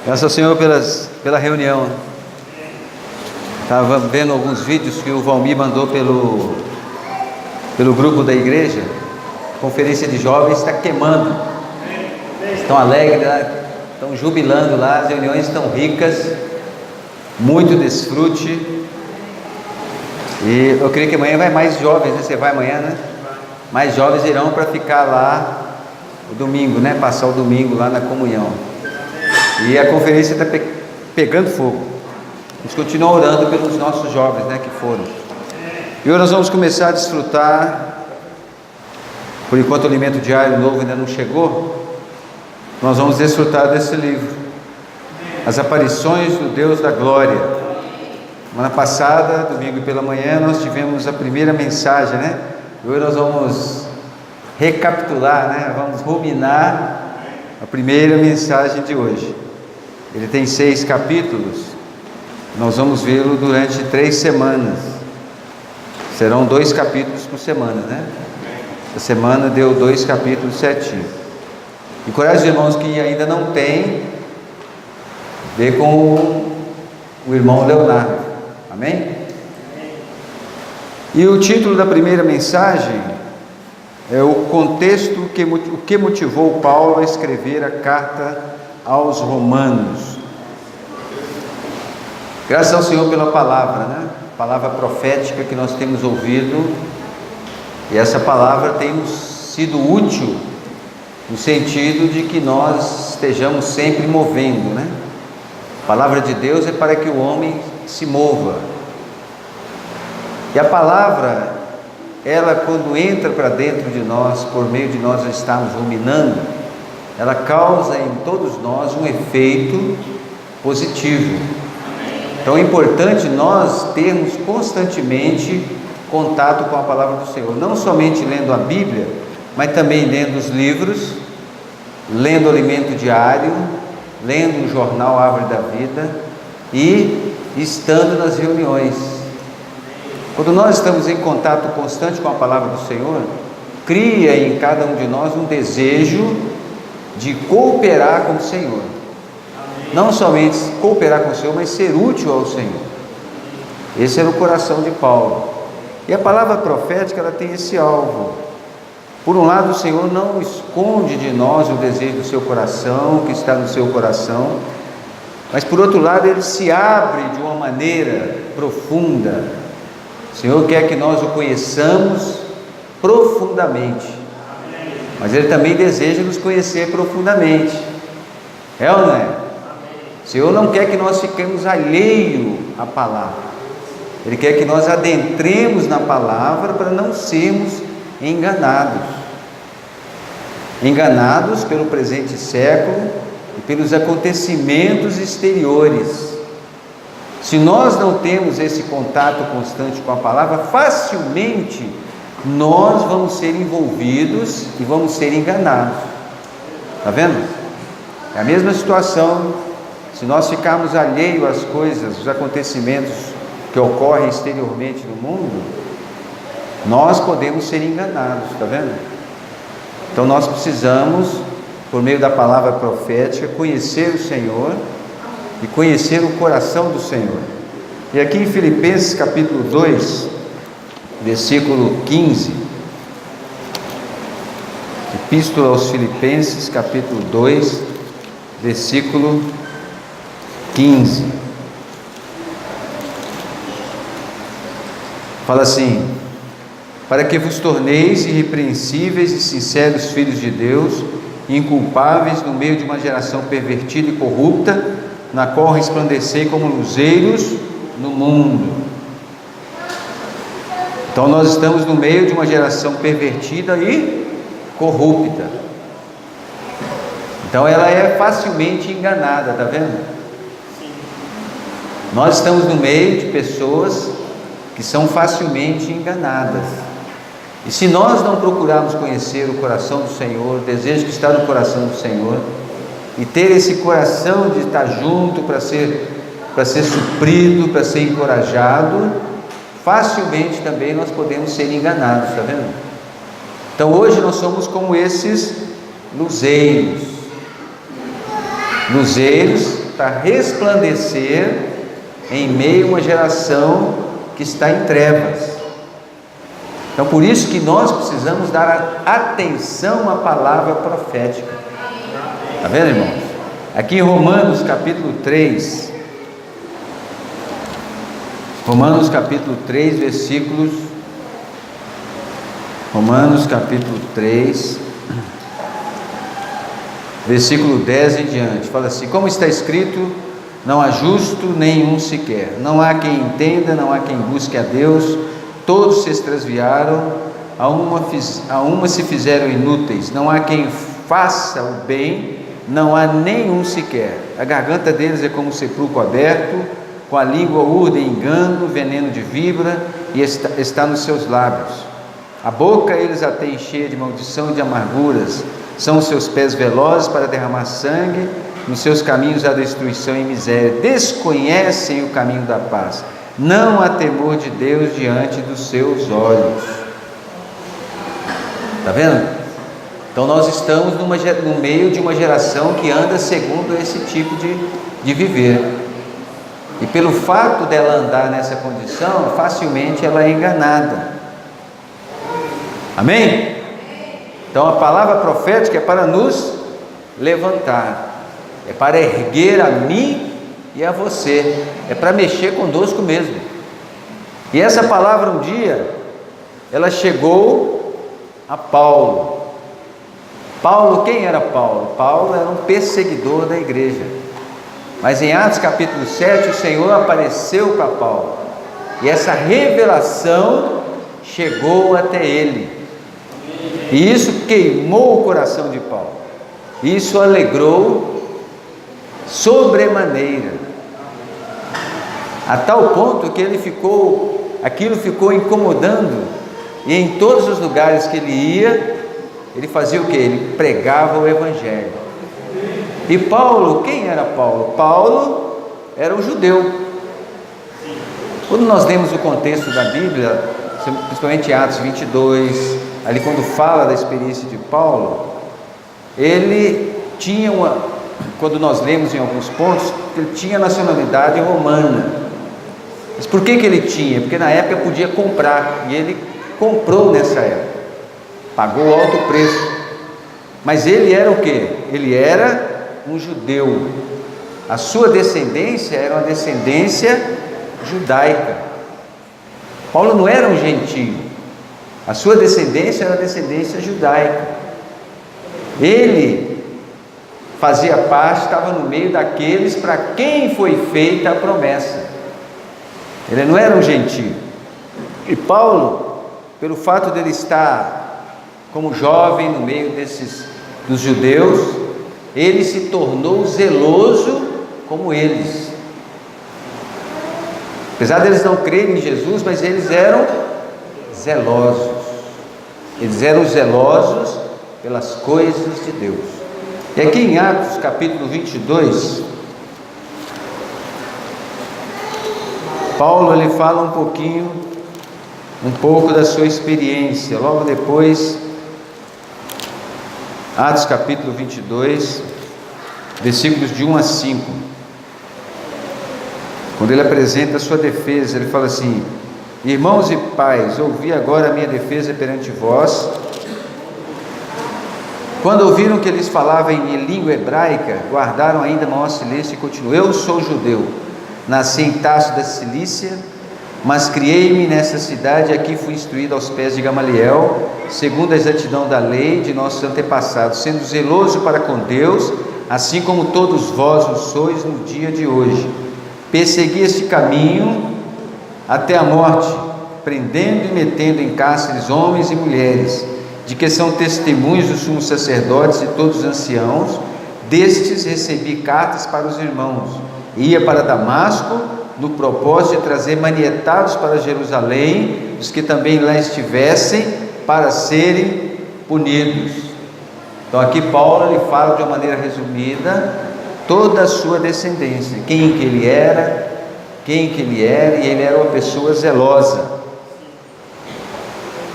Graças ao Senhor pela reunião. Estava vendo alguns vídeos que o Valmir mandou pelo grupo da igreja. A conferência de jovens está queimando. Estão alegres lá, estão jubilando lá, as reuniões estão ricas, muito desfrute. E eu creio que amanhã vai mais jovens, né? Você vai amanhã, né? Mais jovens irão para ficar lá o domingo, né? Passar o domingo lá na comunhão. E a conferência está pegando fogo. Vamos continuar orando pelos nossos jovens, né, que foram. E hoje nós vamos começar a desfrutar. Por enquanto o alimento diário novo ainda não chegou. Nós vamos desfrutar desse livro, As Aparições do Deus da Glória. Semana passada, domingo pela manhã, nós tivemos a primeira mensagem, né? E hoje nós vamos recapitular, né? Vamos ruminar a primeira mensagem de hoje. Ele tem 6 capítulos. Nós vamos vê-lo durante 3 semanas. Serão 2 capítulos por semana, né? Essa semana deu 2 capítulos certinho. Encorajo os irmãos que ainda não têm, vê com o irmão Leonardo. Amém? E o título da primeira mensagem é o contexto que motivou Paulo a escrever a carta aos Romanos. Graças ao Senhor pela palavra, né? Palavra profética que nós temos ouvido, e essa palavra tem nos sido útil no sentido de que nós estejamos sempre movendo, né? A palavra de Deus é para que o homem se mova. E a palavra, ela quando entra para dentro de nós, por meio de nós estarmos ruminando, ela causa em todos nós um efeito positivo. Então é importante nós termos constantemente contato com a palavra do Senhor, não somente lendo a Bíblia, mas também lendo os livros, lendo o alimento diário, lendo o jornal Árvore da Vida e estando nas reuniões. Quando nós estamos em contato constante com a palavra do Senhor, cria em cada um de nós um desejo de cooperar com o Senhor. Não somente cooperar com o Senhor, mas ser útil ao Senhor. Esse era o coração de Paulo. E a palavra profética, ela tem esse alvo. Por um lado, o Senhor não esconde de nós o desejo do seu coração, que está no seu coração, mas por outro lado, ele se abre de uma maneira profunda. O Senhor quer que nós o conheçamos profundamente, mas ele também deseja nos conhecer profundamente. É ou não é? O Senhor não quer que nós fiquemos alheios à palavra. Ele quer que nós adentremos na palavra para não sermos enganados. Enganados pelo presente século e pelos acontecimentos exteriores. Se nós não temos esse contato constante com a palavra, facilmente nós vamos ser envolvidos e vamos ser enganados. Está vendo? É a mesma situação. Se nós ficarmos alheios às coisas, os acontecimentos que ocorrem exteriormente no mundo, nós podemos ser enganados, está vendo? Então nós precisamos, por meio da palavra profética, conhecer o Senhor e conhecer o coração do Senhor. E aqui em Filipenses capítulo 2, versículo 15, Epístola aos Filipenses capítulo 2, versículo 15, fala assim: para que vos torneis irrepreensíveis e sinceros filhos de Deus, inculpáveis no meio de uma geração pervertida e corrupta, na qual resplandecei como luzeiros no mundo. Então nós estamos no meio de uma geração pervertida e corrupta. Então ela é facilmente enganada, está vendo? Nós estamos no meio de pessoas que são facilmente enganadas. E se nós não procurarmos conhecer o coração do Senhor, o desejo que está no coração do Senhor, e ter esse coração de estar junto para ser suprido, para ser encorajado, facilmente também nós podemos ser enganados, está vendo? Então hoje nós somos como esses luzeiros. luzeiros para resplandecer em meio a uma geração que está em trevas. Então, por isso que nós precisamos dar atenção à palavra profética. Está vendo, irmãos? Aqui em Romanos capítulo 3, Romanos capítulo 3, versículos, Romanos capítulo 3, versículo 10 em diante, fala assim: como está escrito, não há justo nenhum sequer, não há quem entenda, não há quem busque a Deus, todos se extraviaram, a uma se fizeram inúteis, não há quem faça o bem, não há nenhum sequer. A garganta deles é como um sepulcro aberto, com a língua urdem engano, veneno de víbora, e está nos seus lábios. A boca eles a têm cheia de maldição e de amarguras, são os seus pés velozes para derramar sangue, nos seus caminhos há destruição e miséria, desconhecem o caminho da paz, não há temor de Deus diante dos seus olhos. Está vendo? Então nós estamos no meio de uma geração que anda segundo esse tipo de viver, e pelo fato dela andar nessa condição, facilmente ela é enganada. Amém? Então a palavra profética é para nos levantar, é para erguer a mim e a você, é para mexer conosco mesmo. E essa palavra um dia, ela chegou a Paulo. Paulo, quem era Paulo? Paulo era um perseguidor da igreja. Mas em Atos capítulo 7, o Senhor apareceu para Paulo, e essa revelação chegou até ele, e isso queimou o coração de Paulo, isso alegrou sobremaneira, a tal ponto que aquilo ficou incomodando, e em todos os lugares que ele ia, ele fazia o que? Ele pregava o Evangelho. E Paulo, quem era Paulo? Paulo era um judeu. Quando nós lemos o contexto da Bíblia, principalmente Atos 22, ali quando fala da experiência de Paulo, ele tinha quando nós lemos em alguns pontos, ele tinha nacionalidade romana. Mas por que ele tinha? Porque na época podia comprar, e ele comprou nessa época, pagou alto preço. Mas ele era o quê? Ele era um judeu. A sua descendência era uma descendência judaica. Paulo não era um gentio, a sua descendência era a descendência judaica. Ele fazia parte, estava no meio daqueles para quem foi feita a promessa. Ele não era um gentio. E Paulo, pelo fato dele estar como jovem no meio dos judeus, ele se tornou zeloso como eles. Apesar deles não crerem em Jesus, mas eles eram zelosos. Eles eram zelosos pelas coisas de Deus. E aqui em Atos capítulo 22, Paulo ele fala um pouco da sua experiência. Logo depois, Atos capítulo 22, versículos de 1 a 5, quando ele apresenta a sua defesa, ele fala assim: irmãos e pais, ouvi agora a minha defesa perante vós. Quando ouviram que eles falavam em língua hebraica, guardaram ainda maior silêncio e continuou: eu sou judeu, nasci em Tarso da Cilícia, mas criei-me nessa cidade, aqui fui instruído aos pés de Gamaliel, segundo a exatidão da lei de nossos antepassados, sendo zeloso para com Deus, assim como todos vós o sois no dia de hoje. Persegui este caminho até a morte, prendendo e metendo em cárceres homens e mulheres, de que são testemunhos os sumos sacerdotes e todos os anciãos. Destes recebi cartas para os irmãos, e ia para Damasco, no propósito de trazer manietados para Jerusalém os que também lá estivessem, para serem punidos. Então aqui Paulo ele fala de uma maneira resumida toda a sua descendência, quem que ele era, e ele era uma pessoa zelosa.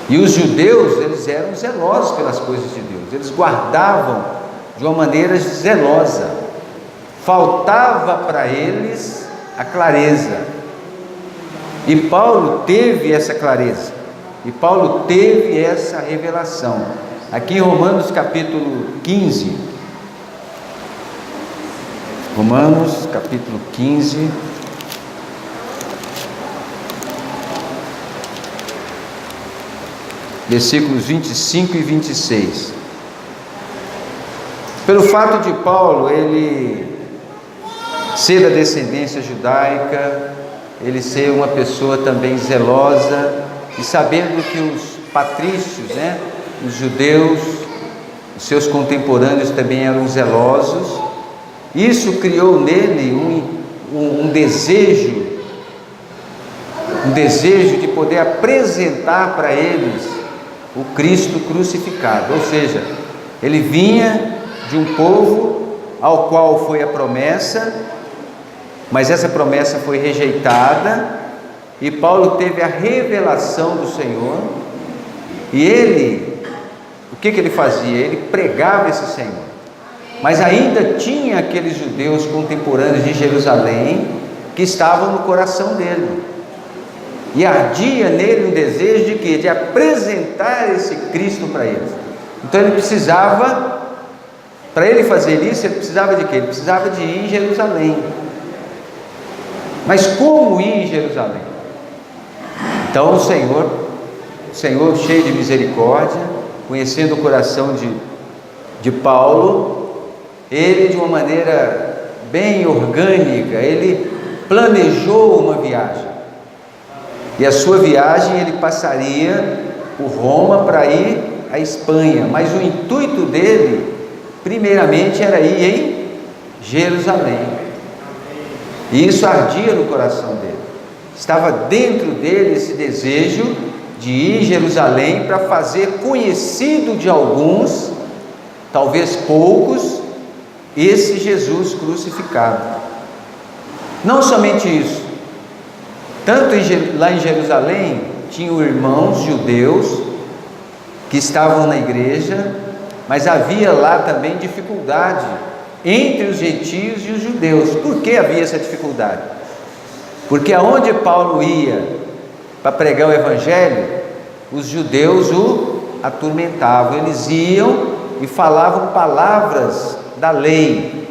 E os judeus, eles eram zelosos pelas coisas de Deus, eles guardavam de uma maneira zelosa. faltava para eles a clareza. E Paulo teve essa clareza, e Paulo teve essa revelação. Aqui em Romanos capítulo 15, Romanos capítulo 15, versículos 25 e 26. Pelo fato de Paulo, ele ser da descendência judaica, ele ser uma pessoa também zelosa, e sabendo que os patrícios, os judeus, os seus contemporâneos também eram zelosos, isso criou nele um desejo de poder apresentar para eles o Cristo crucificado. Ou seja, ele vinha de um povo ao qual foi a promessa, mas essa promessa foi rejeitada, e Paulo teve a revelação do Senhor, e ele, o que ele fazia? Ele pregava esse Senhor, mas ainda tinha aqueles judeus contemporâneos de Jerusalém que estavam no coração dele, e ardia nele um desejo de quê? De apresentar esse Cristo para eles. Então ele precisava, para ele fazer isso, ele precisava de quê? Ele precisava de ir em Jerusalém. Mas como ir em Jerusalém? Então o Senhor cheio de misericórdia, conhecendo o coração de Paulo, ele de uma maneira bem orgânica, ele planejou uma viagem. E a sua viagem ele passaria por Roma para ir à Espanha, mas o intuito dele, primeiramente, era ir em Jerusalém. E isso ardia no coração dele. Estava dentro dele esse desejo de ir em Jerusalém para fazer conhecido de alguns, talvez poucos, esse Jesus crucificado. Não somente isso, tanto lá em Jerusalém tinham irmãos judeus que estavam na igreja, mas havia lá também dificuldade entre os gentios e os judeus. Por que havia essa dificuldade? Porque aonde Paulo ia para pregar o evangelho, os judeus o atormentavam. Eles iam e falavam palavras da lei,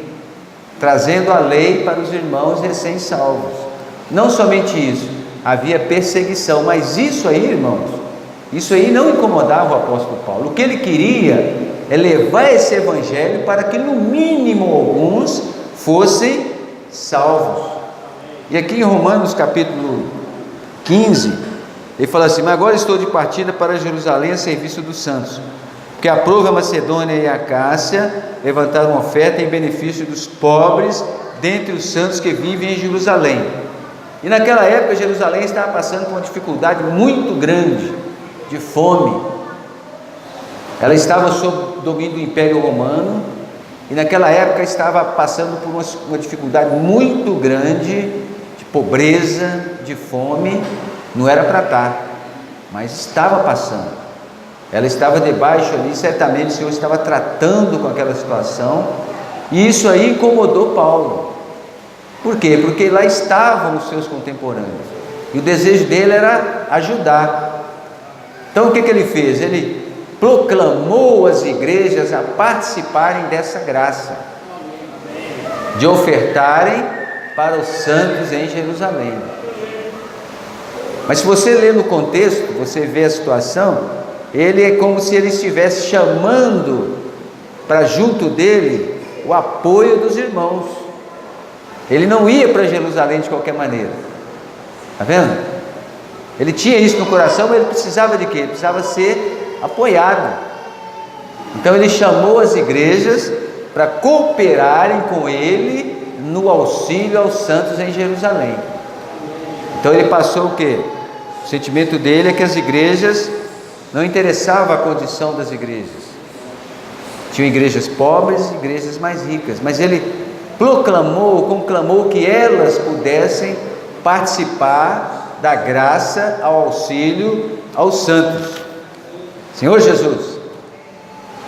trazendo a lei para os irmãos recém-salvos. Não somente isso, havia perseguição, mas isso aí, irmãos, isso aí não incomodava o apóstolo Paulo. O que ele queria é levar esse evangelho para que no mínimo alguns fossem salvos. E aqui em Romanos capítulo 15, ele fala assim: mas agora estou de partida para Jerusalém a serviço dos santos, porque aprove a Macedônia e a Cássia levantaram oferta em benefício dos pobres dentre os santos que vivem em Jerusalém. E naquela época Jerusalém estava passando por uma dificuldade muito grande de fome. Ela estava sob domínio do Império Romano, e naquela época estava passando por uma dificuldade muito grande de pobreza, de fome. Não era para estar, mas estava passando. Ela estava debaixo ali, certamente o Senhor estava tratando com aquela situação, e isso aí incomodou Paulo. Por quê? Porque lá estavam os seus contemporâneos, e o desejo dele era ajudar. Então o que ele fez? Ele proclamou as igrejas a participarem dessa graça, de ofertarem para os santos em Jerusalém. Mas se você ler no contexto, você vê a situação, ele é como se ele estivesse chamando para junto dele o apoio dos irmãos. Ele não ia para Jerusalém de qualquer maneira, está vendo? Ele tinha isso no coração, mas ele precisava de quê? Ele precisava ser apoiado. Então ele chamou as igrejas para cooperarem com ele no auxílio aos santos em Jerusalém. Então ele passou o quê? O sentimento dele é que as igrejas, não interessava a condição das igrejas, tinham igrejas pobres e igrejas mais ricas, mas ele conclamou que elas pudessem participar da graça ao auxílio aos santos. Senhor Jesus.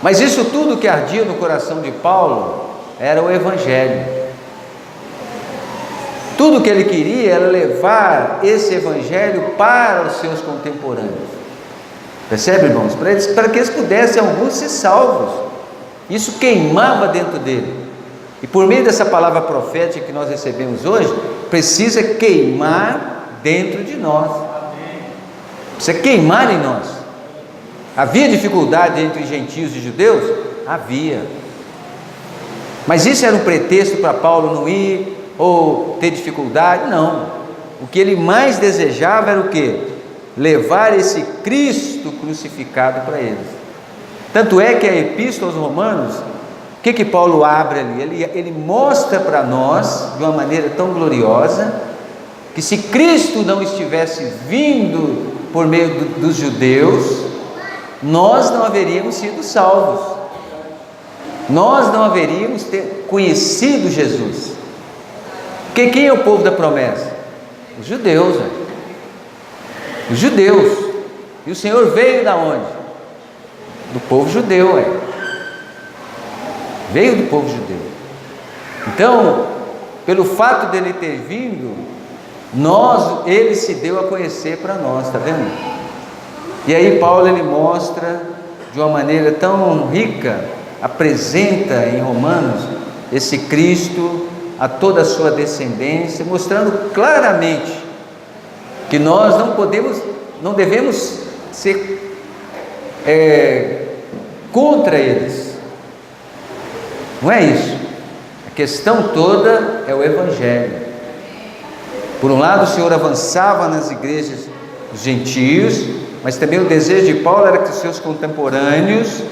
Mas isso tudo que ardia no coração de Paulo era o evangelho. Tudo que ele queria era levar esse evangelho para os seus contemporâneos. Percebe, irmãos? Para que eles pudessem, alguns, ser salvos. Isso queimava dentro dele. E por meio dessa palavra profética que nós recebemos hoje, precisa queimar dentro de nós. Precisa queimar em nós. Havia dificuldade entre gentios e judeus? Havia. Mas isso era um pretexto para Paulo não ir ou ter dificuldade? Não. O que ele mais desejava era o quê? Levar esse Cristo crucificado para eles. Tanto é que a epístola aos Romanos, o que Paulo abre ali? Ele mostra para nós, de uma maneira tão gloriosa, que se Cristo não estivesse vindo por meio dos judeus, nós não haveríamos sido salvos. Nós não haveríamos conhecido Jesus. Porque quem é o povo da promessa? Os judeus, os judeus. E o Senhor veio da onde? Do povo judeu, veio do povo judeu. Então, pelo fato dele ter vindo, ele se deu a conhecer para nós, está vendo? E aí Paulo, ele mostra de uma maneira tão rica, apresenta em Romanos esse Cristo a toda a sua descendência, mostrando claramente que nós não devemos ser contra eles. Não é isso. A questão toda é o evangelho. Por um lado, o Senhor avançava nas igrejas dos gentios, mas também o desejo de Paulo era que os seus contemporâneos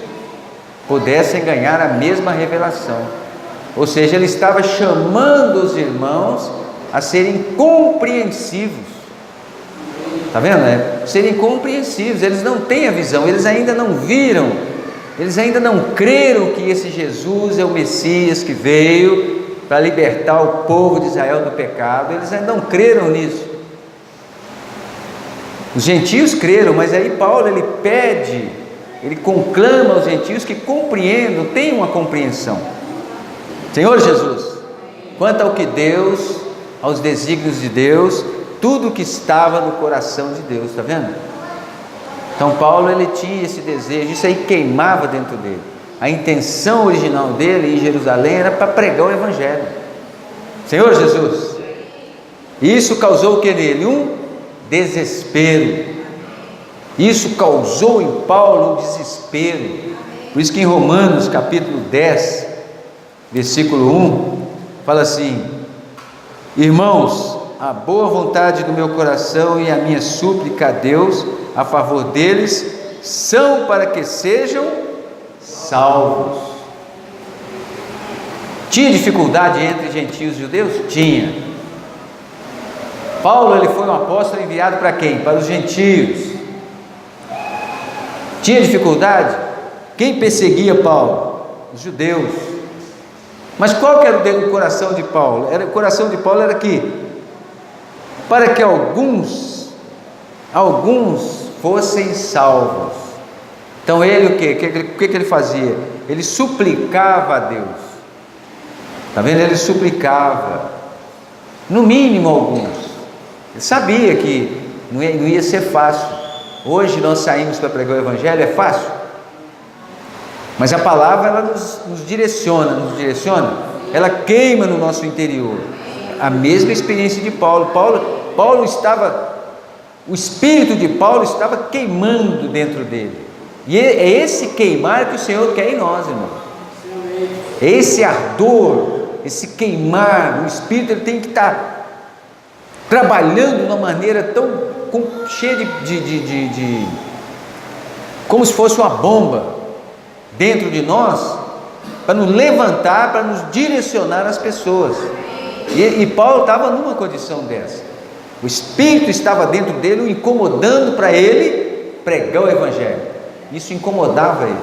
pudessem ganhar a mesma revelação. Ou seja, ele estava chamando os irmãos a serem compreensivos. Está vendo? Serem compreensivos. Eles não têm a visão, eles ainda não viram, eles ainda não creram que esse Jesus é o Messias que veio para libertar o povo de Israel do pecado. Eles ainda não creram nisso. Os gentios creram, mas aí Paulo, ele pede, ele conclama aos gentios que compreendam, tenham uma compreensão. Senhor Jesus, quanto ao que Deus, aos desígnios de Deus, tudo que estava no coração de Deus, está vendo? Então Paulo, ele tinha esse desejo, isso aí queimava dentro dele. A intenção original dele em Jerusalém era para pregar o evangelho. Senhor Jesus, isso causou o que nele? Um desespero. Isso causou em Paulo um desespero. Por isso que em Romanos capítulo 10, versículo 1, fala assim: irmãos, a boa vontade do meu coração e a minha súplica a Deus a favor deles são para que sejam salvos. Tinha dificuldade entre gentios e judeus? Tinha. Paulo, ele foi um apóstolo enviado para quem? Para os gentios. Tinha dificuldade? Quem perseguia Paulo? Os judeus. Mas qual que era o coração de Paulo? O coração de Paulo era que, para que alguns fossem salvos. Então ele o que ele fazia? Ele suplicava a Deus. Está vendo? Ele suplicava, no mínimo alguns. Ele sabia que não ia ser fácil. Hoje nós saímos para pregar o evangelho, é fácil. Mas a palavra, ela nos direciona, ela queima no nosso interior. A mesma experiência de Paulo. O espírito de Paulo estava queimando dentro dele. E é esse queimar que o Senhor quer em nós, irmão. É esse ardor, esse queimar. O espírito, ele tem que estar trabalhando de uma maneira tão cheia de como se fosse uma bomba dentro de nós, para nos levantar, para nos direcionar às pessoas. E Paulo estava numa condição dessa. O Espírito estava dentro dele, o incomodando para ele pregar o Evangelho. Isso incomodava ele.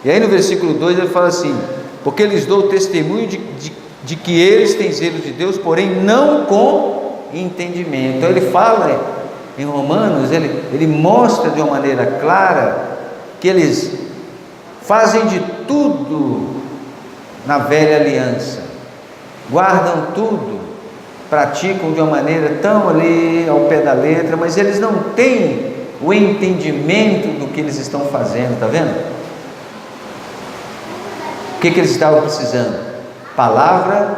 E aí no versículo 2 ele fala assim: porque lhes dou testemunho de que eles têm zelo de Deus, porém não com entendimento. Então ele fala em Romanos, ele mostra de uma maneira clara que eles fazem de tudo na velha aliança, guardam tudo, praticam de uma maneira tão ali ao pé da letra, mas eles não têm o entendimento do que eles estão fazendo, está vendo? O que eles estavam precisando? Palavra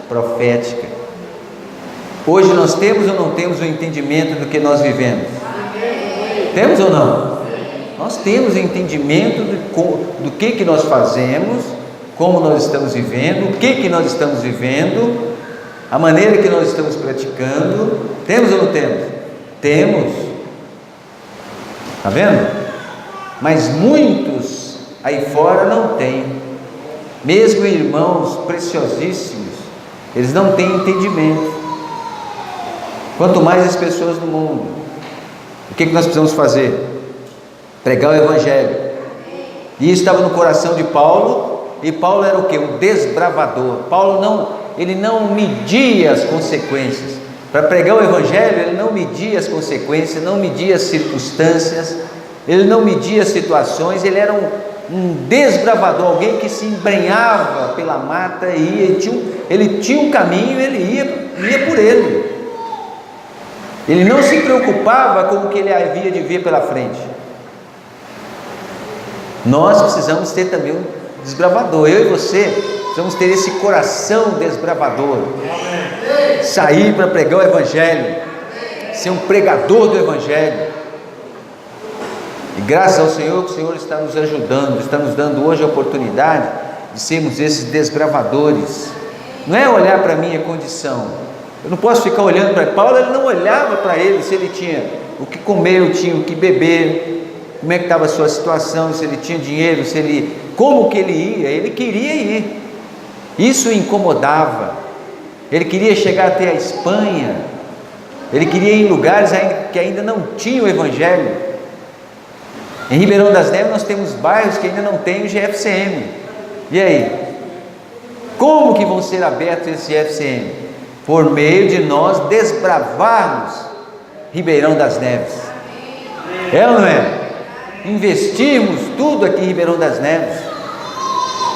profética. Hoje nós temos ou não temos o entendimento do que nós vivemos? Temos ou não? Nós temos o entendimento do que nós fazemos, como nós estamos vivendo, o que nós estamos vivendo, a maneira que nós estamos praticando. Temos ou não temos? Temos. Está vendo? Mas muitos aí fora não têm. Mesmo irmãos preciosíssimos, eles não têm entendimento. Quanto mais as pessoas do mundo. O que nós precisamos fazer? Pregar o Evangelho. E isso estava no coração de Paulo. E Paulo era o quê? Um desbravador. Paulo não media as consequências. Para pregar o Evangelho, ele não media as consequências, não media as circunstâncias, ele não media as situações. Ele era um desbravador, alguém que se embrenhava pela mata e ia. Ele tinha um caminho, ele ia por ele. Ele não se preocupava com o que ele havia de ver pela frente. Nós precisamos ter também um desbravador. Eu e você precisamos ter esse coração desbravador. Sair para pregar o Evangelho, ser um pregador do Evangelho. E graças ao Senhor, que o Senhor está nos ajudando, está nos dando hoje a oportunidade de sermos esses desbravadores. Não é olhar para a minha condição. Eu não posso ficar olhando para Paulo. Ele não olhava para ele, se ele tinha o que comer, tinha o que beber, como é que estava a sua situação, se ele tinha dinheiro, como que ele ia. Ele queria ir. Isso o incomodava. Ele queria chegar até a Espanha. Ele queria ir em lugares que ainda não tinham o Evangelho. Em Ribeirão das Neves nós temos bairros que ainda não têm o GFCM. E aí? Como que vão ser abertos esse GFCM? Por meio de nós desbravarmos Ribeirão das Neves. É ou não é? Investirmos tudo aqui em Ribeirão das Neves,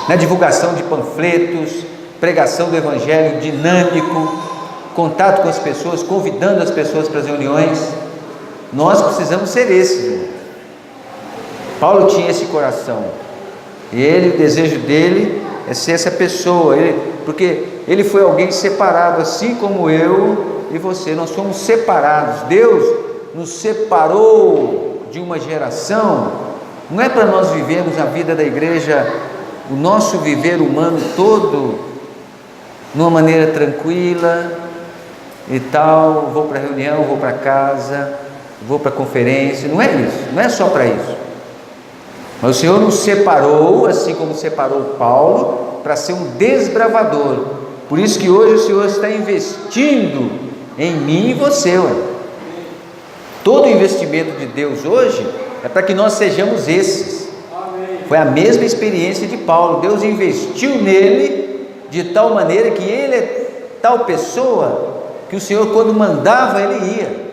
na divulgação de panfletos, pregação do Evangelho dinâmico, contato com as pessoas, convidando as pessoas para as reuniões. Nós precisamos ser esses. Paulo tinha esse coração, e o desejo dele é ser essa pessoa, porque ele foi alguém separado, assim como eu e você. Nós somos separados. Deus nos separou de uma geração. Não é para nós vivermos a vida da igreja, o nosso viver humano todo, numa maneira tranquila e tal. Vou para a reunião, vou para casa, vou para a conferência. Não é isso, não é só para isso. Mas o Senhor nos separou, assim como separou Paulo, para ser um desbravador. Por isso que hoje o Senhor está investindo em mim e você. Todo o investimento de Deus hoje é para que nós sejamos esses. Foi a mesma experiência de Paulo. Deus investiu nele de tal maneira que ele é tal pessoa que o Senhor, quando mandava, ele ia.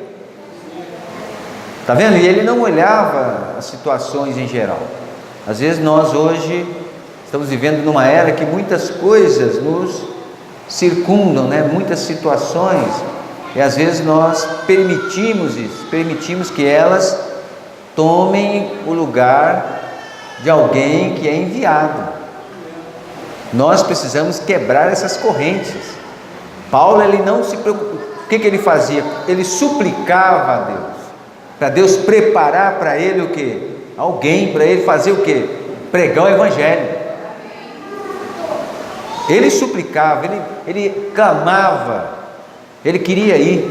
Está vendo? E ele não olhava as situações em geral. Às vezes nós hoje estamos vivendo numa era que muitas coisas nos circundam, né? Muitas situações, e às vezes nós permitimos isso, permitimos que elas tomem o lugar de alguém que é enviado. Nós precisamos quebrar essas correntes. Paulo, ele não se preocupava. O que ele fazia? Ele suplicava a Deus, para Deus preparar para ele o quê? Alguém, para ele fazer o quê? Pregar o Evangelho. Ele suplicava, ele clamava, ele queria ir,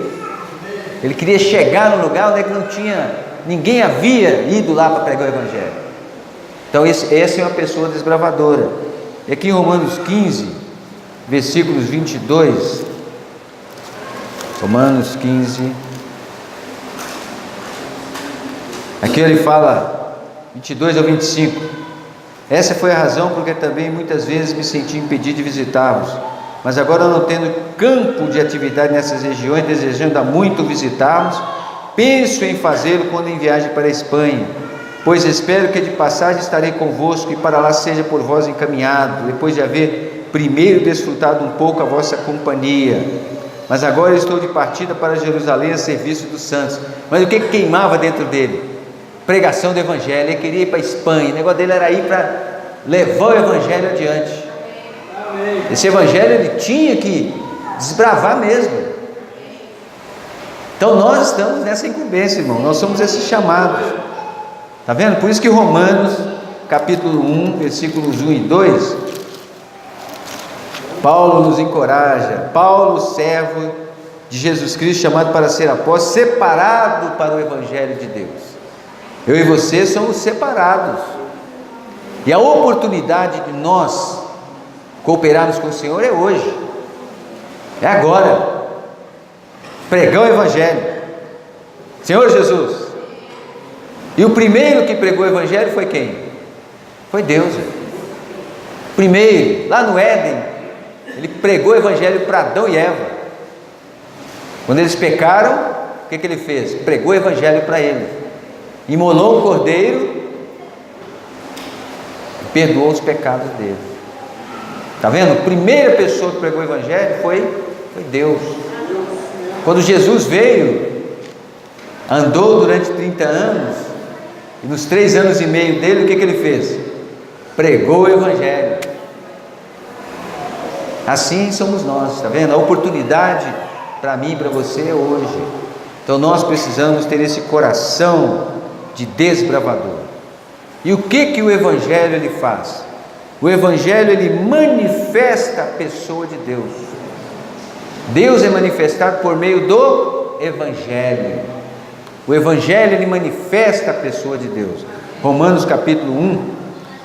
ele queria chegar no lugar onde não tinha, ninguém havia ido lá para pregar o Evangelho. Então essa é uma pessoa desbravadora. E aqui em Romanos 15, versículos 22, Romanos 15, aqui ele fala, 22 ao 25, essa foi a razão porque também muitas vezes me senti impedido de visitá-los, mas agora não tendo campo de atividade nessas regiões, desejando há muito visitá-los, penso em fazê-lo quando em viagem para a Espanha, pois espero que de passagem estarei convosco e para lá seja por vós encaminhado, depois de haver primeiro desfrutado um pouco a vossa companhia. mas agora eu estou de partida para Jerusalém a serviço dos santos. Mas o que queimava dentro dele? Pregação do Evangelho. Ele queria ir para a Espanha, o negócio dele era ir para levar o Evangelho adiante. Esse Evangelho ele tinha que desbravar mesmo. Então nós estamos nessa incumbência, irmão, nós somos esses chamados, está vendo? Por isso que Romanos capítulo 1, versículos 1 e 2, Paulo nos encoraja. Paulo, servo de Jesus Cristo, chamado para ser apóstolo, separado para o Evangelho de Deus. Eu e você somos separados, e a oportunidade de nós cooperarmos com o Senhor é hoje, é agora. Pregar o Evangelho, Senhor Jesus. E o primeiro que pregou o Evangelho foi quem? Foi Deus. Primeiro, lá no Éden, ele pregou o Evangelho para Adão e Eva. Quando eles pecaram, o que ele fez? Pregou o Evangelho para eles, imolou um cordeiro e perdoou os pecados deles. Está vendo? A primeira pessoa que pregou o Evangelho foi Deus. Quando Jesus veio, andou durante 30 anos, e nos 3 anos e meio dele, o que ele fez? Pregou o Evangelho. Assim somos nós, está vendo? A oportunidade para mim e para você é hoje. Então nós precisamos ter esse coração de desbravador. E o que o Evangelho ele faz? O Evangelho ele manifesta a pessoa de Deus. Deus é manifestado por meio do Evangelho. O Evangelho ele manifesta a pessoa de Deus. Romanos capítulo 1,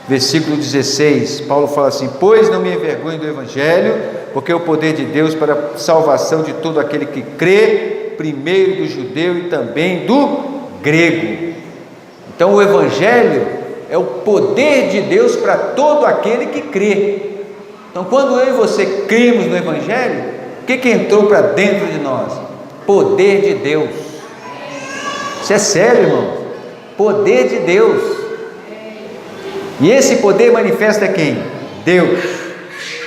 versículo 16, Paulo fala assim: pois não me envergonho do Evangelho, porque é o poder de Deus para a salvação de todo aquele que crê, primeiro do judeu e também do grego. Então o Evangelho é o poder de Deus para todo aquele que crê. Então quando eu e você cremos no Evangelho, o que entrou para dentro de nós? Poder de Deus. Isso é sério, irmão. Poder de Deus. E esse poder manifesta quem? Deus.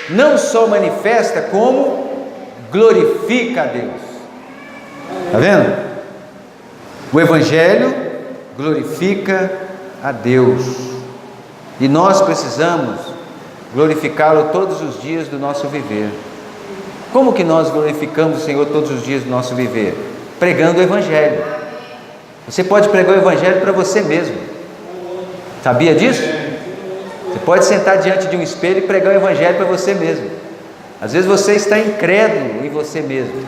Não só manifesta, como glorifica a Deus. Está vendo? O Evangelho glorifica a Deus. E nós precisamos glorificá-lo todos os dias do nosso viver. Como que nós glorificamos o Senhor todos os dias do nosso viver? Pregando o Evangelho. Você pode pregar o Evangelho para você mesmo. Sabia disso? Você pode sentar diante de um espelho e pregar o Evangelho para você mesmo. Às vezes você está incrédulo em você mesmo.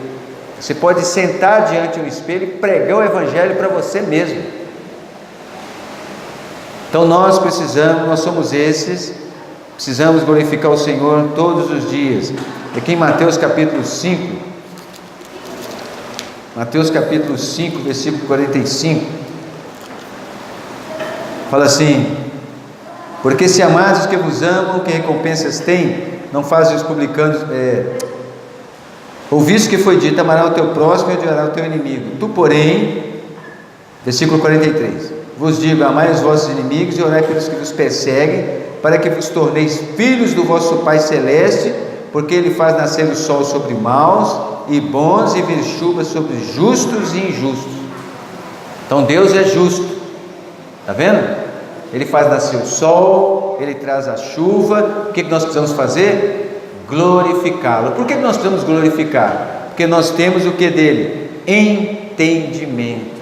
Você pode sentar diante de um espelho e pregar o Evangelho para você mesmo. Então nós somos esses, precisamos glorificar o Senhor todos os dias. Aqui em Mateus capítulo 5, versículo 45, fala assim: porque se amados os que vos amam, que recompensas têm? Não fazem os publicanos, ouviste que foi dito: amará o teu próximo e odiará o teu inimigo. Tu, porém, versículo 43, vos digo: amai os vossos inimigos e orai pelos que vos perseguem, para que vos torneis filhos do vosso Pai Celeste, porque Ele faz nascer o sol sobre maus e bons, e vir chuva sobre justos e injustos. Então Deus é justo, está vendo? Ele faz nascer o sol, Ele traz a chuva. O que nós precisamos fazer? Glorificá-lo. Por que nós precisamos glorificar? Porque nós temos o que dele? Entendimento.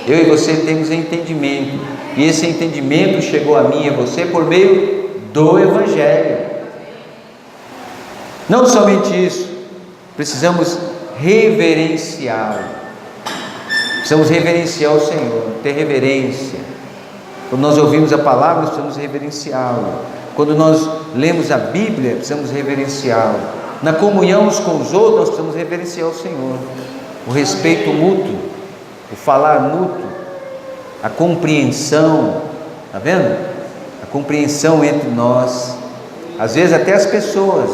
Eu e você temos entendimento, e esse entendimento chegou a mim e a você por meio do Evangelho. Não somente isso, precisamos reverenciá-lo. Precisamos reverenciar o Senhor, ter reverência. Quando nós ouvimos a palavra, nós precisamos reverenciá-lo. Quando nós lemos a Bíblia, precisamos reverenciá-lo. Na comunhão uns com os outros, nós precisamos reverenciar o Senhor. O respeito mútuo, o falar mútuo, a compreensão, está vendo? A compreensão entre nós. Às vezes até as pessoas,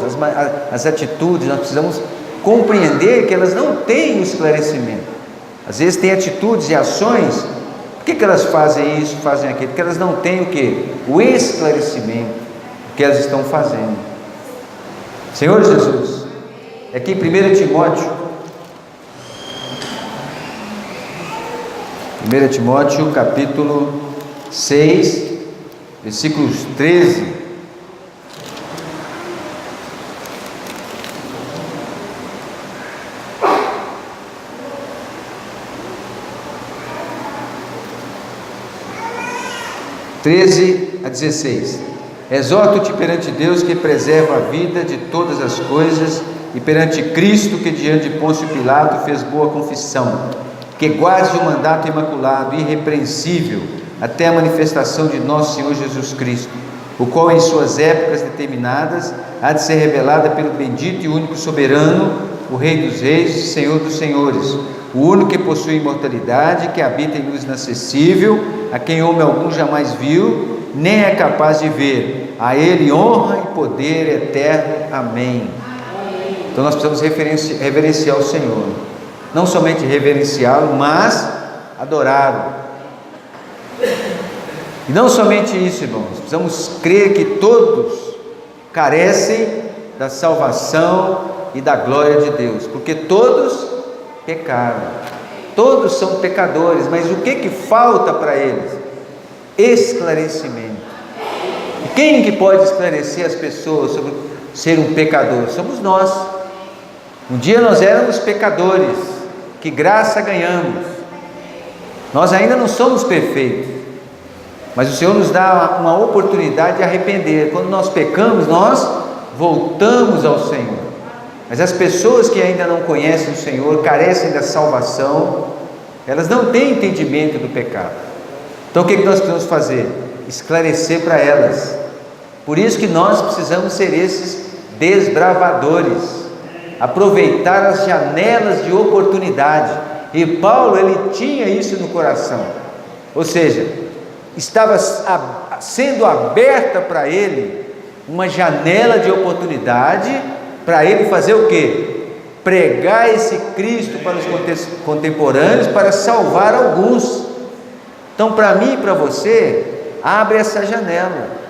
as atitudes, nós precisamos compreender que elas não têm o esclarecimento. Às vezes tem atitudes e ações, por que elas fazem isso, fazem aquilo? Porque elas não têm o quê? O esclarecimento do que elas estão fazendo. Senhor Jesus, aqui em 1 Timóteo 1 Timóteo capítulo 6, versículos 13. a 16. Exorto-te perante Deus, que preserva a vida de todas as coisas, e perante Cristo, que diante de Pôncio Pilato fez boa confissão, que guardes o mandato imaculado, irrepreensível, até a manifestação de nosso Senhor Jesus Cristo, o qual em suas épocas determinadas há de ser revelada pelo bendito e único soberano, o Rei dos reis e Senhor dos senhores, o único que possui imortalidade, que habita em luz inacessível, a quem homem algum jamais viu, nem é capaz de ver. A Ele honra e poder eterno. Amém. Então nós precisamos reverenciar o Senhor, não somente reverenciá-lo, mas adorá-lo. E não somente isso, irmãos, precisamos crer que todos carecem da salvação e da glória de Deus, porque todos pecaram, todos são pecadores, mas o que falta para eles? Esclarecimento. E quem que pode esclarecer as pessoas sobre ser um pecador? Somos nós. Um dia nós éramos pecadores, que graça ganhamos. Nós ainda não somos perfeitos, mas o Senhor nos dá uma oportunidade de arrepender. Quando nós pecamos, nós voltamos ao Senhor. Mas as pessoas que ainda não conhecem o Senhor, carecem da salvação, elas não têm entendimento do pecado. Então o que nós precisamos fazer? Esclarecer para elas. Por isso que nós precisamos ser esses desbravadores, aproveitar as janelas de oportunidade. E Paulo, ele tinha isso no coração, ou seja, estava sendo aberta para ele uma janela de oportunidade, para ele fazer o quê? Pregar esse Cristo para os contemporâneos, para salvar alguns. Então, para mim e para você, abre essa janela.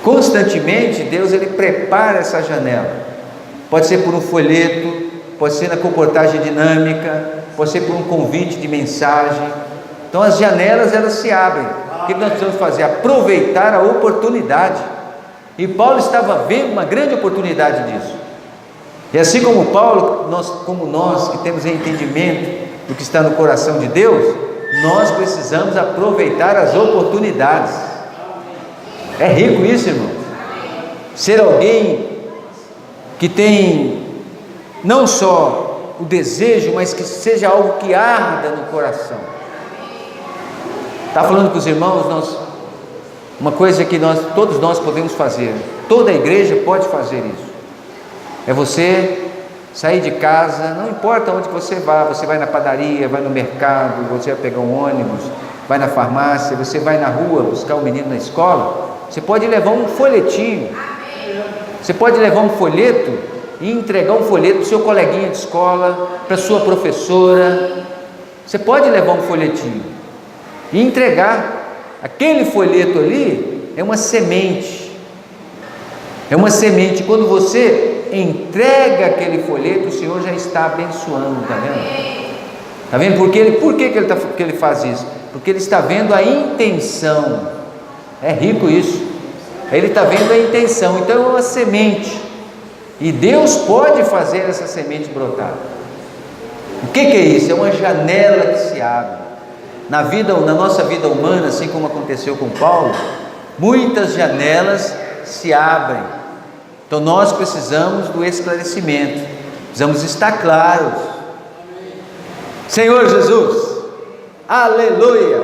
Constantemente Deus, ele prepara essa janela. Pode ser por um folheto, pode ser na comportagem dinâmica, pode ser por um convite de mensagem. Então as janelas, elas se abrem. O que nós precisamos fazer? Aproveitar a oportunidade. E Paulo estava vendo uma grande oportunidade disso. E assim como Paulo, nós que temos entendimento do que está no coração de Deus, nós precisamos aproveitar as oportunidades. É rico isso, irmão. Ser alguém que tem não só o desejo, mas que seja algo que arda no coração. Está falando com os irmãos, uma coisa que todos nós podemos fazer, toda a igreja pode fazer isso, é você sair de casa, não importa onde você vai na padaria, vai no mercado, você vai pegar um ônibus, vai na farmácia, você vai na rua buscar o menino na escola, você pode levar um folhetinho, você pode levar um folheto e entregar um folheto para o seu coleguinha de escola, para a sua professora. Você pode levar um folhetinho e entregar. Aquele folheto ali é uma semente. É uma semente. Quando você entrega aquele folheto, o Senhor já está abençoando, está vendo? Está vendo? Por que ele faz isso? Porque ele está vendo a intenção. É rico isso. Ele está vendo a intenção. Então é uma semente. E Deus pode fazer essa semente brotar. O que é isso? É uma janela que se abre. Na nossa vida humana, assim como aconteceu com Paulo, muitas janelas se abrem. Então nós precisamos do esclarecimento, precisamos estar claros. Senhor Jesus, aleluia!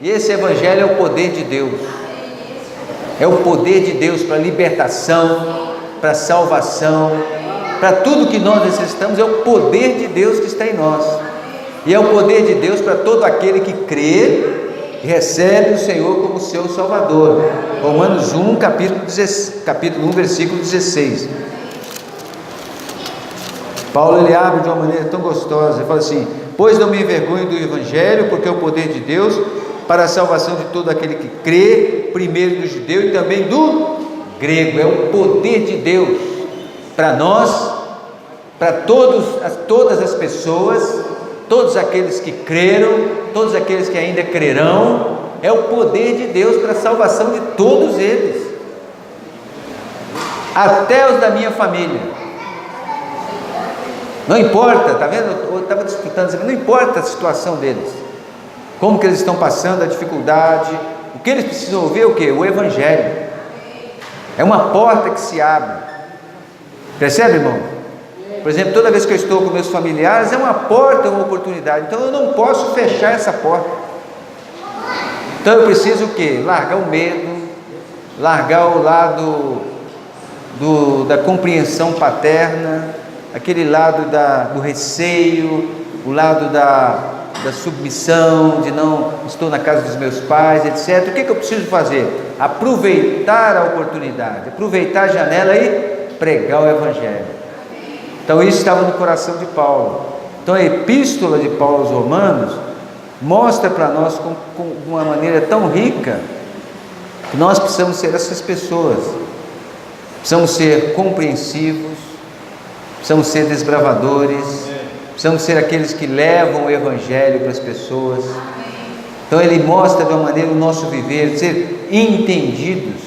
E esse evangelho é o poder de Deus. É o poder de Deus para libertação, para salvação, para tudo que nós necessitamos. É o poder de Deus que está em nós. E é o poder de Deus para todo aquele que crê e recebe o Senhor como seu Salvador. Romanos 1, capítulo 1, versículo 16. Paulo, ele abre de uma maneira tão gostosa, ele fala assim: pois não me envergonho do Evangelho, porque é o poder de Deus para a salvação de todo aquele que crê, primeiro do judeu e também do grego. É o poder de Deus para nós, para todas as pessoas, todos aqueles que creram, todos aqueles que ainda crerão. É o poder de Deus para a salvação de todos eles, até os da minha família. Não importa, tá vendo? Eu estava disputando, não importa a situação deles, como que eles estão passando a dificuldade, o que eles precisam ouvir é o quê? O Evangelho. É uma porta que se abre. Percebe, irmão? Por exemplo, toda vez que eu estou com meus familiares, é uma porta, uma oportunidade. Então eu não posso fechar essa porta. Então eu preciso o quê? Largar o medo, largar o lado da compreensão paterna, aquele lado do receio, o lado da submissão, de não estou na casa dos meus pais, etc. O que eu preciso fazer? Aproveitar a oportunidade, aproveitar a janela e pregar o Evangelho. Então isso estava no coração de Paulo. Então a epístola de Paulo aos Romanos mostra para nós com uma maneira tão rica que nós precisamos ser essas pessoas, precisamos ser compreensivos, precisamos ser desbravadores, precisamos ser aqueles que levam o Evangelho para as pessoas. Então ele mostra de uma maneira o nosso viver, ser entendidos.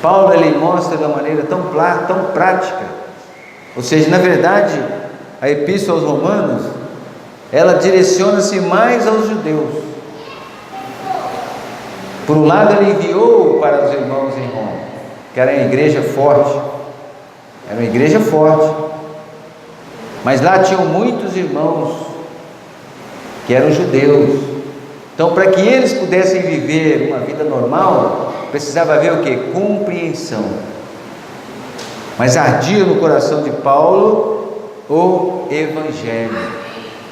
Paulo ele mostra de uma maneira tão prática. Ou seja, na verdade, a epístola aos Romanos, ela direciona-se mais aos judeus. Por um lado, ele enviou para os irmãos em Roma, que era uma igreja forte, mas lá tinham muitos irmãos que eram judeus. Então, para que eles pudessem viver uma vida normal, precisava haver o quê? Compreensão. Mas ardia no coração de Paulo o Evangelho.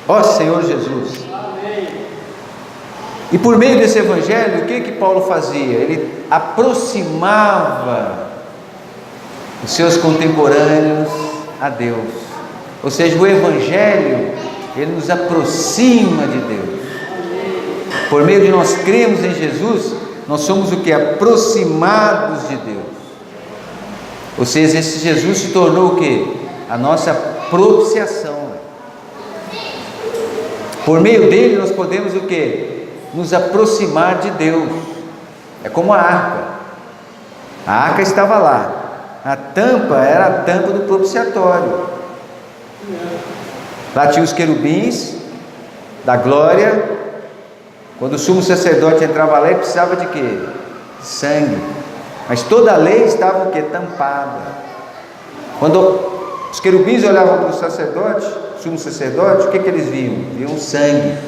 Ó Senhor Jesus! E por meio desse Evangelho, o que Paulo fazia? Ele aproximava os seus contemporâneos a Deus. Ou seja, o Evangelho, ele nos aproxima de Deus. Por meio de nós cremos em Jesus, nós somos o que? Aproximados de Deus. Ou seja, esse Jesus se tornou o que? A nossa propiciação. Por meio dele nós podemos o que? Nos aproximar de Deus. É como a arca. A arca estava lá. A tampa era a tampa do propiciatório. Lá tinha os querubins da glória. Quando o sumo sacerdote entrava lá, ele precisava de quê? Sangue. Mas toda a lei estava o quê? Tampada. Quando os querubins olhavam para o sacerdote, sumo sacerdote, o que eles viam? Viam sangue.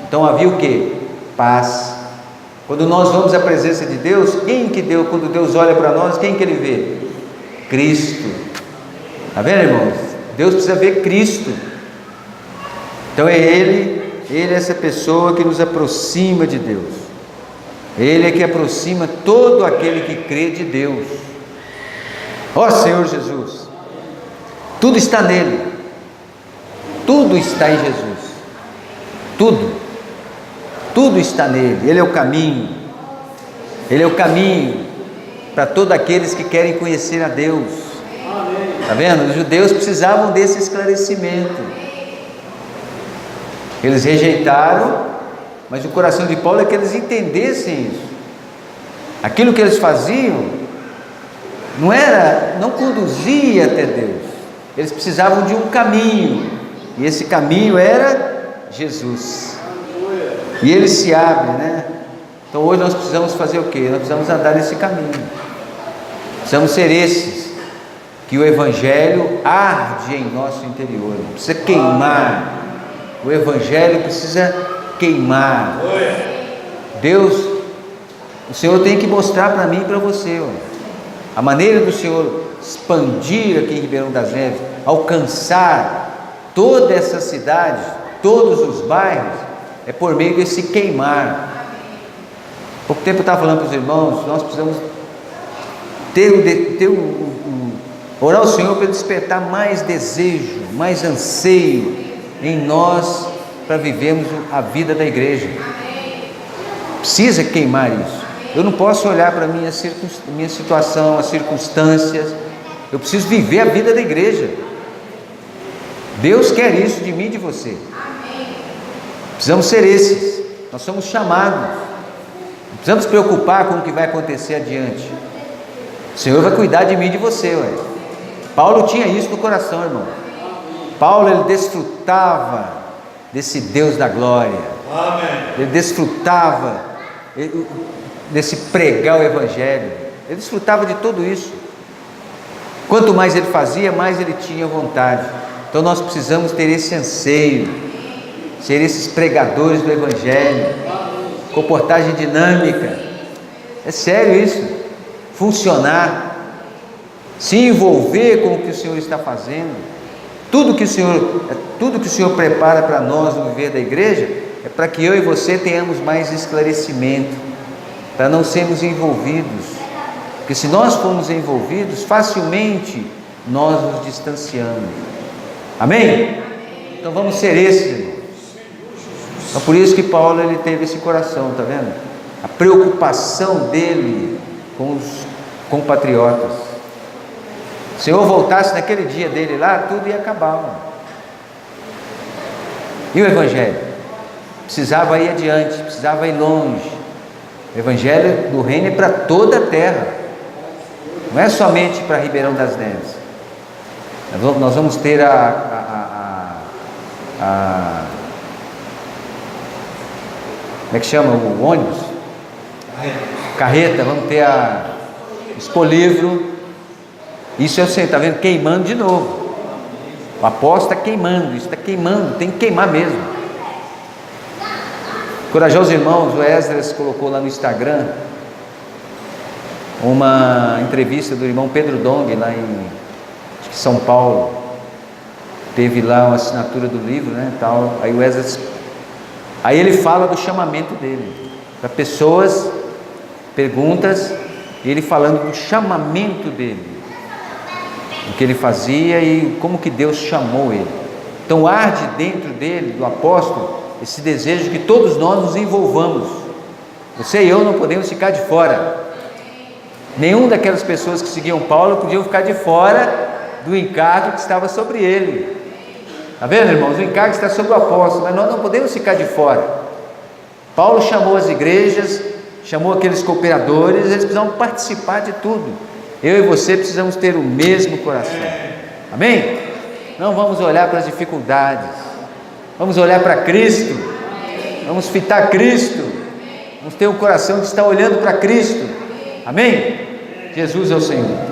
Então havia o quê? Paz. Quando nós vamos à presença de Deus, quando Deus olha para nós, quem que ele vê? Cristo. Está vendo, irmãos? Deus precisa ver Cristo. Então é Ele é essa pessoa que nos aproxima de Deus. Ele é que aproxima todo aquele que crê de Deus. Ó Senhor Jesus! Tudo está nele. Tudo está em Jesus. Tudo está nele. Ele é o caminho. Ele é o caminho para todos aqueles que querem conhecer a Deus. Está vendo? Os judeus precisavam desse esclarecimento. Eles rejeitaram, mas o coração de Paulo é que eles entendessem isso. Aquilo que eles faziam não conduzia até Deus. Eles precisavam de um caminho, e esse caminho era Jesus. E ele se abre, né? Então hoje nós precisamos fazer o quê? Nós precisamos andar nesse caminho. Precisamos ser esses que o Evangelho arde em nosso interior. Precisa queimar. O Evangelho precisa queimar. Deus, o Senhor tem que mostrar para mim e para você, a maneira do Senhor expandir aqui em Ribeirão das Neves, alcançar toda essa cidade, todos os bairros, é por meio desse queimar. Há pouco tempo eu estava falando para os irmãos, nós precisamos orar ao Senhor para despertar mais desejo, mais anseio em nós, para vivermos a vida da igreja. Precisa queimar isso. Eu não posso olhar para a minha situação, as circunstâncias. Eu preciso viver a vida da igreja. Deus quer isso de mim e de você. Precisamos ser esses. Nós somos chamados. Não precisamos nos preocupar com o que vai acontecer adiante. O Senhor vai cuidar de mim e de você, ué. Paulo tinha isso no coração, irmão. Paulo, ele desfrutava desse Deus da glória. Amém. Ele desfrutava desse pregar o Evangelho. Ele desfrutava de tudo isso. Quanto mais ele fazia, mais ele tinha vontade. Então nós precisamos ter esse anseio, ser esses pregadores do Evangelho, comportagem dinâmica. É sério isso. Funcionar, se envolver com o que o Senhor está fazendo. Tudo que o Senhor prepara para nós no viver da igreja é para que eu e você tenhamos mais esclarecimento, para não sermos envolvidos. Porque se nós formos envolvidos, facilmente nós nos distanciamos. Amém? Então vamos ser esses, irmãos. Então por isso que Paulo, ele teve esse coração, está vendo? A preocupação dele com os compatriotas. Se o Senhor voltasse naquele dia dele lá, tudo ia acabar. E o Evangelho? Precisava ir adiante, precisava ir longe. O Evangelho do reino é para toda a terra. Não é somente para Ribeirão das Neves. Nós vamos ter como é que chama o ônibus? Carreta. Vamos ter a Expolivro. Isso eu sei, está vendo? Queimando de novo. O apóstolo está queimando, isso está queimando, tem que queimar mesmo. Corajosos irmãos, o Esdras colocou lá no Instagram uma entrevista do irmão Pedro Dong, lá em São Paulo. Teve lá uma assinatura do livro, né, tal. Aí o Esdras, aí ele fala do chamamento dele para pessoas, perguntas, e ele falando do chamamento dele, o que ele fazia e como que Deus chamou ele. Então arde dentro dele, do apóstolo, esse desejo de que todos nós nos envolvamos. Você e eu não podemos ficar de fora. Nenhum daquelas pessoas que seguiam Paulo podiam ficar de fora do encargo que estava sobre ele. Está vendo, irmãos? O encargo está sobre o apóstolo, mas nós não podemos ficar de fora. Paulo chamou as igrejas, chamou aqueles cooperadores, eles precisam participar de tudo. Eu e você precisamos ter o mesmo coração. Amém? Não vamos olhar para as dificuldades, vamos olhar para Cristo, vamos fitar Cristo, vamos ter um coração que está olhando para Cristo. Amém? Jesus é o Senhor.